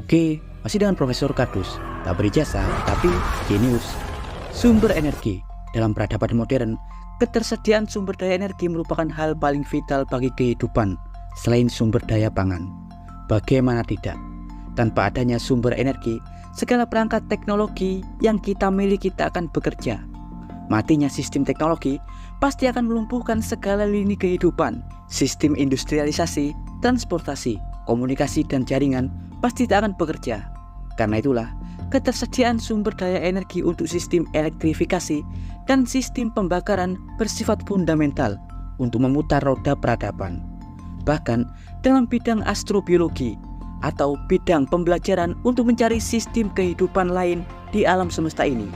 Oke, masih dengan Profesor Kardus. Tak berijazah, tapi jenius. Sumber energi. Dalam peradaban modern, ketersediaan sumber daya energi merupakan hal paling vital bagi kehidupan selain sumber daya pangan. Bagaimana tidak? Tanpa adanya sumber energi, segala perangkat teknologi yang kita miliki tak akan bekerja. Matinya sistem teknologi pasti akan melumpuhkan segala lini kehidupan. Sistem industrialisasi, transportasi, komunikasi, dan jaringan pasti tak akan bekerja. Karena itulah, ketersediaan sumber daya energi untuk sistem elektrifikasi dan sistem pembakaran bersifat fundamental untuk memutar roda peradaban. Bahkan dalam bidang astrobiologi atau bidang pembelajaran untuk mencari sistem kehidupan lain di alam semesta ini,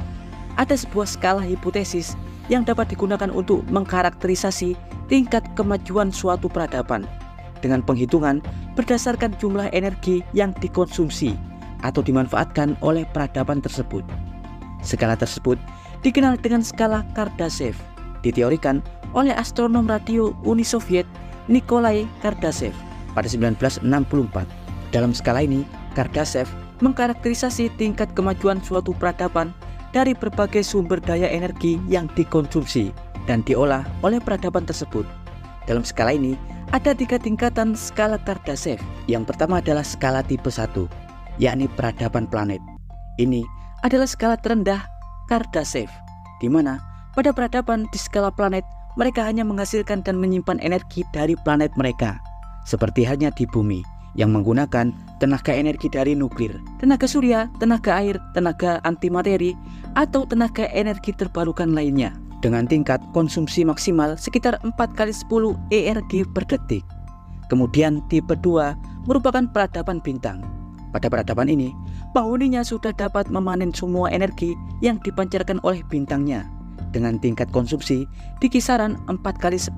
ada sebuah skala hipotesis yang dapat digunakan untuk mengkarakterisasi tingkat kemajuan suatu peradaban dengan penghitungan berdasarkan jumlah energi yang dikonsumsi atau dimanfaatkan oleh peradaban tersebut. Skala tersebut dikenal dengan skala Kardashev, diteorikan oleh astronom radio Uni Soviet Nikolai Kardashev pada 1964. Dalam skala ini, Kardashev mengkarakterisasi tingkat kemajuan suatu peradaban dari berbagai sumber daya energi yang dikonsumsi dan diolah oleh peradaban tersebut. Dalam skala ini, ada 3 tingkatan skala Kardashev. Yang pertama adalah skala tipe 1, yakni peradaban planet. Ini adalah skala terendah Kardashev, di mana pada peradaban di skala planet, mereka hanya menghasilkan dan menyimpan energi dari planet mereka, seperti halnya di bumi, yang menggunakan tenaga energi dari nuklir, tenaga surya, tenaga air, tenaga antimateri, atau tenaga energi terbarukan lainnya, dengan tingkat konsumsi maksimal sekitar 4 kali 10 ERG per detik. Kemudian tipe 2 merupakan peradaban bintang. Pada peradaban ini, penghuninya sudah dapat memanen semua energi yang dipancarkan oleh bintangnya dengan tingkat konsumsi di kisaran 4 kali 10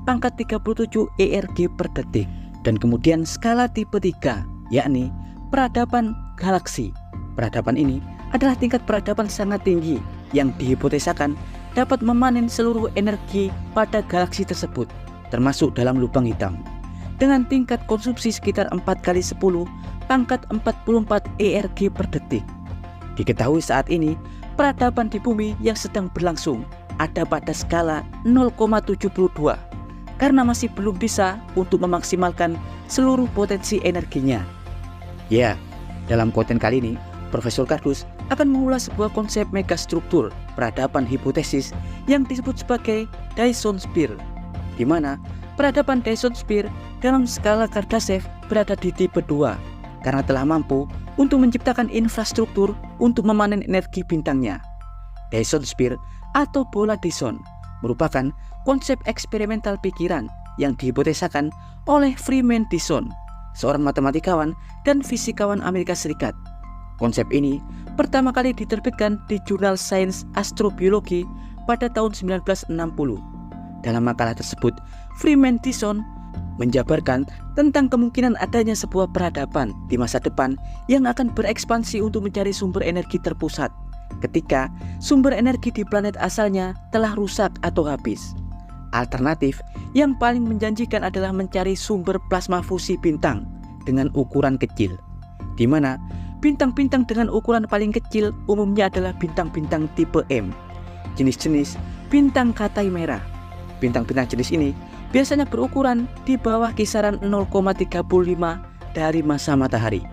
pangkat 37 ERG per detik. Dan kemudian skala tipe 3, yakni peradaban galaksi. Peradaban ini adalah tingkat peradaban sangat tinggi yang dihipotesakan dapat memanen seluruh energi pada galaksi tersebut, termasuk dalam lubang hitam, dengan tingkat konsumsi sekitar 4 kali 10 pangkat 44 ERG per detik. Diketahui saat ini, peradaban di bumi yang sedang berlangsung ada pada skala 0,72, karena masih belum bisa untuk memaksimalkan seluruh potensi energinya. Ya, dalam konten kali ini, Profesor Kardus akan mengulas sebuah konsep megastruktur peradaban hipotesis yang disebut sebagai Dyson Sphere, di mana peradaban Dyson Sphere dalam skala Kardashev berada di tipe 2 karena telah mampu untuk menciptakan infrastruktur untuk memanen energi bintangnya. Dyson Sphere atau bola Dyson merupakan konsep eksperimental pikiran yang dihipotesakan oleh Freeman Dyson, seorang matematikawan dan fisikawan Amerika Serikat. Konsep ini pertama kali diterbitkan di jurnal Sains Astrobiologi pada tahun 1960. Dalam makalah tersebut, Freeman Dyson menjabarkan tentang kemungkinan adanya sebuah peradaban di masa depan yang akan berekspansi untuk mencari sumber energi terpusat ketika sumber energi di planet asalnya telah rusak atau habis. Alternatif yang paling menjanjikan adalah mencari sumber plasma fusi bintang dengan ukuran kecil, di mana bintang-bintang dengan ukuran paling kecil umumnya adalah bintang-bintang tipe M, jenis-jenis bintang katai merah. Bintang-bintang jenis ini biasanya berukuran di bawah kisaran 0,35 dari massa matahari.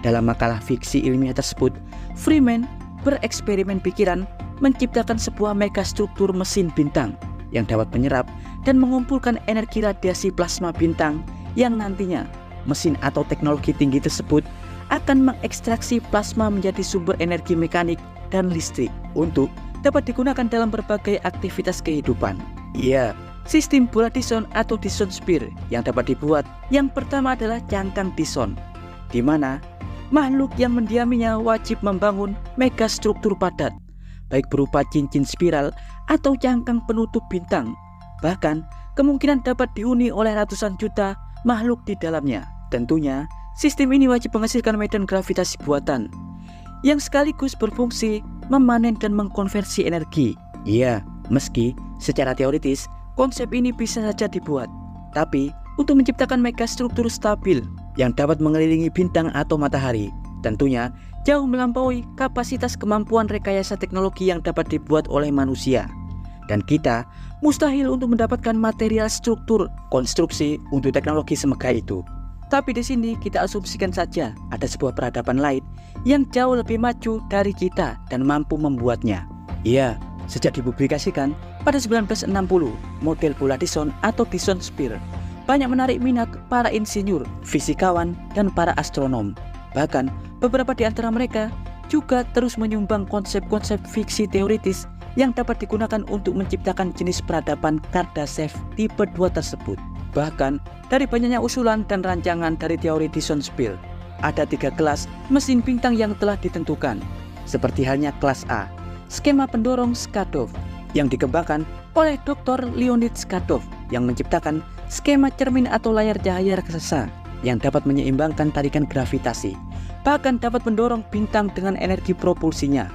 Dalam makalah fiksi ilmiah tersebut, Freeman bereksperimen pikiran menciptakan sebuah megastruktur mesin bintang yang dapat menyerap dan mengumpulkan energi radiasi plasma bintang yang nantinya mesin atau teknologi tinggi tersebut akan mengekstraksi plasma menjadi sumber energi mekanik dan listrik untuk dapat digunakan dalam berbagai aktivitas kehidupan. Ya, sistem bola Dyson atau Dyson Sphere yang dapat dibuat yang pertama adalah cangkang Dyson, di mana makhluk yang mendiaminya wajib membangun megastruktur padat, baik berupa cincin spiral atau cangkang penutup bintang. Bahkan, kemungkinan dapat dihuni oleh ratusan juta makhluk di dalamnya. Tentunya, sistem ini wajib menghasilkan medan gravitasi buatan yang sekaligus berfungsi memanen dan mengkonversi energi. Iya, meski secara teoritis konsep ini bisa saja dibuat, tapi untuk menciptakan megastruktur stabil yang dapat mengelilingi bintang atau matahari. Tentunya jauh melampaui kapasitas kemampuan rekayasa teknologi yang dapat dibuat oleh manusia. Dan kita mustahil untuk mendapatkan material struktur konstruksi untuk teknologi semegah itu. Tapi di sini kita asumsikan saja ada sebuah peradaban lain yang jauh lebih maju dari kita dan mampu membuatnya. Iya, sejak dipublikasikan pada 1960, model bola Dyson atau Dyson Sphere banyak menarik minat para insinyur, fisikawan, dan para astronom. Bahkan beberapa di antara mereka juga terus menyumbang konsep-konsep fiksi teoritis yang dapat digunakan untuk menciptakan jenis peradaban Kardashev tipe 2 tersebut. Bahkan dari banyaknya usulan dan rancangan dari teori Dyson Sphere, ada 3 kelas mesin bintang yang telah ditentukan. Seperti halnya kelas A, skema pendorong Skadov yang dikembangkan oleh Dr. Leonid Skadov yang menciptakan skema cermin atau layar cahaya raksasa yang dapat menyeimbangkan tarikan gravitasi, bahkan dapat mendorong bintang dengan energi propulsinya.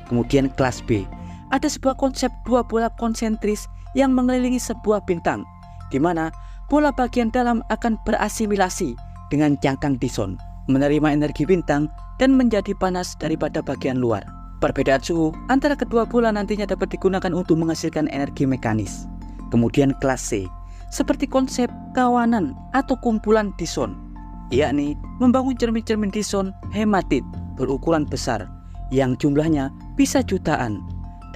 Kemudian kelas B, ada sebuah konsep 2 bola konsentris yang mengelilingi sebuah bintang, di mana bola bagian dalam akan berasimilasi dengan cangkang Dyson, menerima energi bintang dan menjadi panas daripada bagian luar. Perbedaan suhu antara kedua bola nantinya dapat digunakan untuk menghasilkan energi mekanis. Kemudian kelas C, seperti konsep kawanan atau kumpulan Dyson, yakni membangun cermin-cermin Dyson hematit berukuran besar yang jumlahnya bisa jutaan.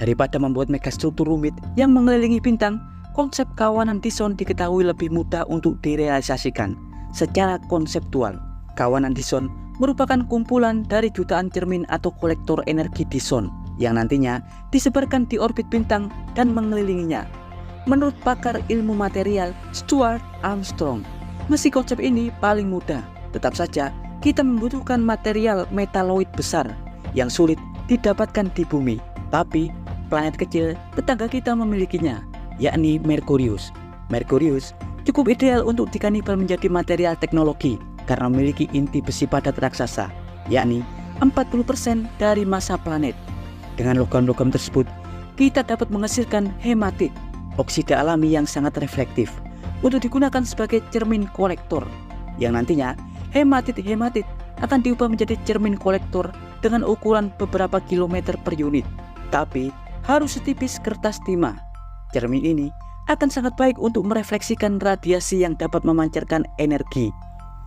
Daripada membuat megastruktur rumit yang mengelilingi bintang, konsep kawanan Dyson diketahui lebih mudah untuk direalisasikan secara konseptual. Kawanan Dyson merupakan kumpulan dari jutaan cermin atau kolektor energi Dyson yang nantinya disebarkan di orbit bintang dan mengelilinginya. Menurut pakar ilmu material Stuart Armstrong, meski konsep ini paling mudah, tetap saja kita membutuhkan material metaloid besar yang sulit didapatkan di bumi. Tapi planet kecil tetangga kita memilikinya, yakni Merkurius. Merkurius cukup ideal untuk dikanibal menjadi material teknologi karena memiliki inti besi padat raksasa, yakni 40% dari massa planet. Dengan logam-logam tersebut, kita dapat menghasilkan hematit, oksida alami yang sangat reflektif, untuk digunakan sebagai cermin kolektor, yang nantinya hematit akan diubah menjadi cermin kolektor dengan ukuran beberapa kilometer per unit. Tapi harus setipis kertas timah. Cermin ini akan sangat baik untuk merefleksikan radiasi yang dapat memancarkan energi,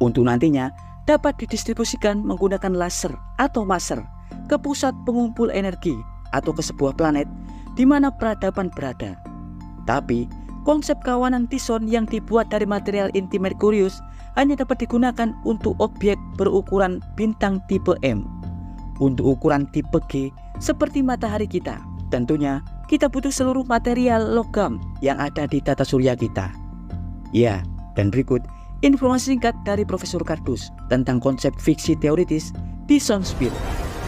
untuk nantinya dapat didistribusikan menggunakan laser atau maser ke pusat pengumpul energi atau ke sebuah planet di mana peradaban berada. Tapi konsep kawanan Dyson yang dibuat dari material inti Merkurius hanya dapat digunakan untuk objek berukuran bintang tipe M. Untuk ukuran tipe G seperti matahari kita, tentunya kita butuh seluruh material logam yang ada di tata surya kita. Ya, dan berikut informasi singkat dari Profesor Kardus tentang konsep fiksi teoritis Dyson Sphere.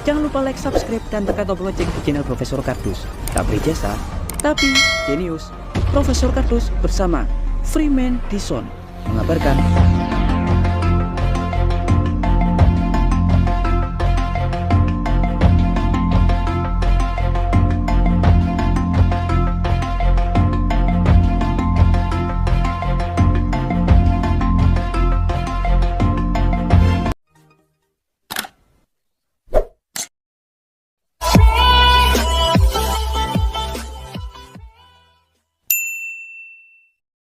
Jangan lupa like, subscribe, dan tekan tombol lonceng di channel Profesor Kardus. Tak beri jasa, tapi jenius. Profesor Kardus bersama Freeman Dyson mengabarkan.